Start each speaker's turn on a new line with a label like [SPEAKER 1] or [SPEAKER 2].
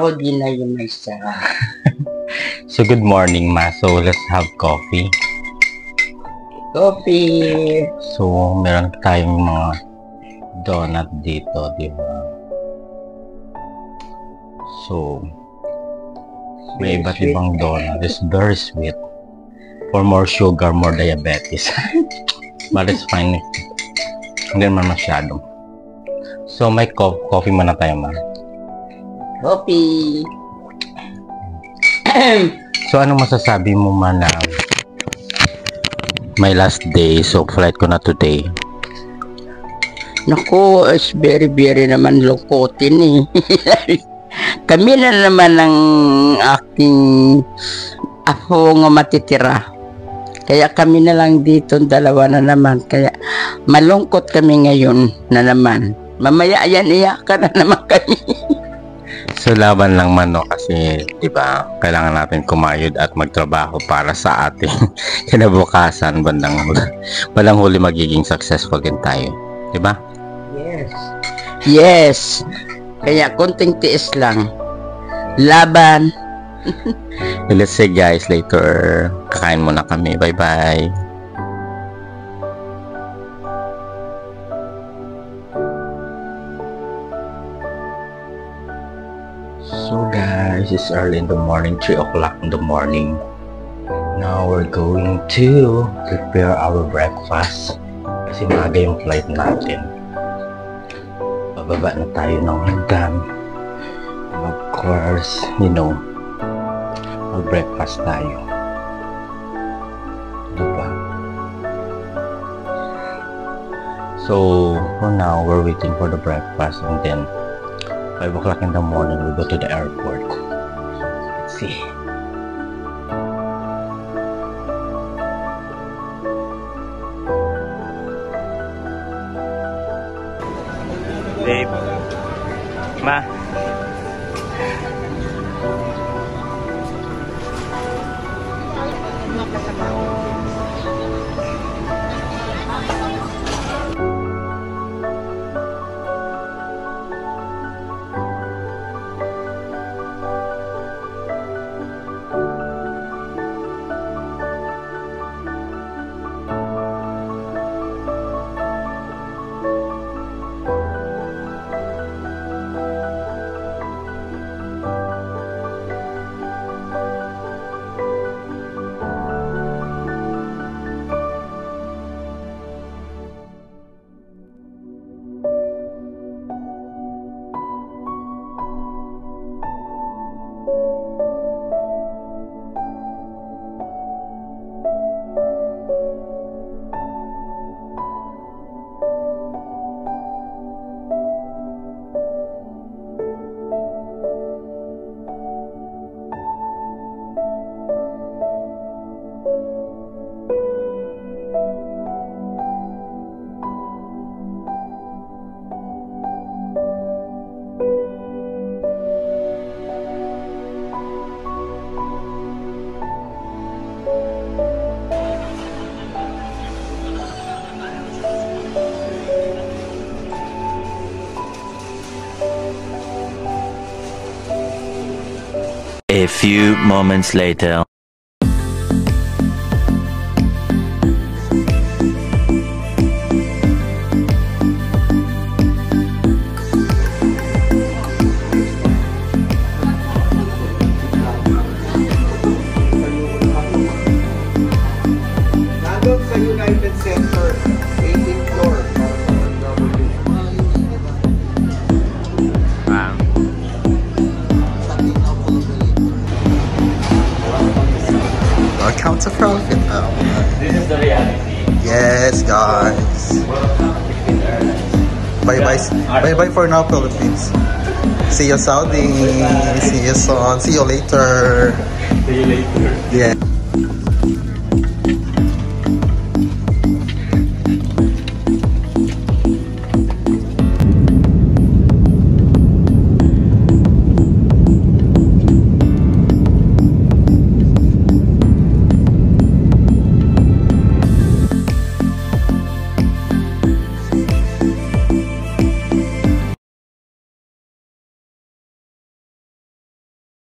[SPEAKER 1] Saudi na yun may sarap.
[SPEAKER 2] So good morning, Ma. So let's have coffee.
[SPEAKER 1] Coffee.
[SPEAKER 2] So meron tayong mga donut dito, di ba? So may iba't ibang donut. It's very sweet. For more sugar, more diabetes. But it's fine. Hindi naman masyado. So may coffee muna tayo, Ma.
[SPEAKER 1] Coffee.
[SPEAKER 2] So ano masasabi mo, Ma, na my last day, so flight ko na today?
[SPEAKER 1] Naku, it's very naman lukotin eh. Kami na naman ang aking apo nga matitira. Kaya kami na lang dito, dalawa na naman. Kaya malungkot kami ngayon na naman. Mamaya ayan, iyakan na naman kami.
[SPEAKER 2] So laban lang man, no, kasi di ba kailangan natin kumayod at magtrabaho para sa ating kinabukasan, bandang huli magiging successful din tayo, di ba?
[SPEAKER 1] Yes. Kaya konting tiis lang. Laban.
[SPEAKER 2] Let's say guys, later kakain muna kami. Bye bye. So guys, it's early in the morning, 3 o'clock in the morning. Now we're going to prepare our breakfast kasi maaga yung flight natin. Bababa na tayo ng hagdan. Of course, you know, mag-breakfast tayo. Diba? So for now, we're waiting for the breakfast, and then 5 o'clock in the morning, we go to the airport. Let's see. Babe. Ma.
[SPEAKER 3] A few moments later.
[SPEAKER 4] Nandun sa United Center, 18th floor.
[SPEAKER 5] Count to profit now.
[SPEAKER 2] This is the reality.
[SPEAKER 5] Yes, guys. Bye for now, Philippines. See you, Saudi. See you soon. See you later.
[SPEAKER 2] See you later.
[SPEAKER 5] Yeah.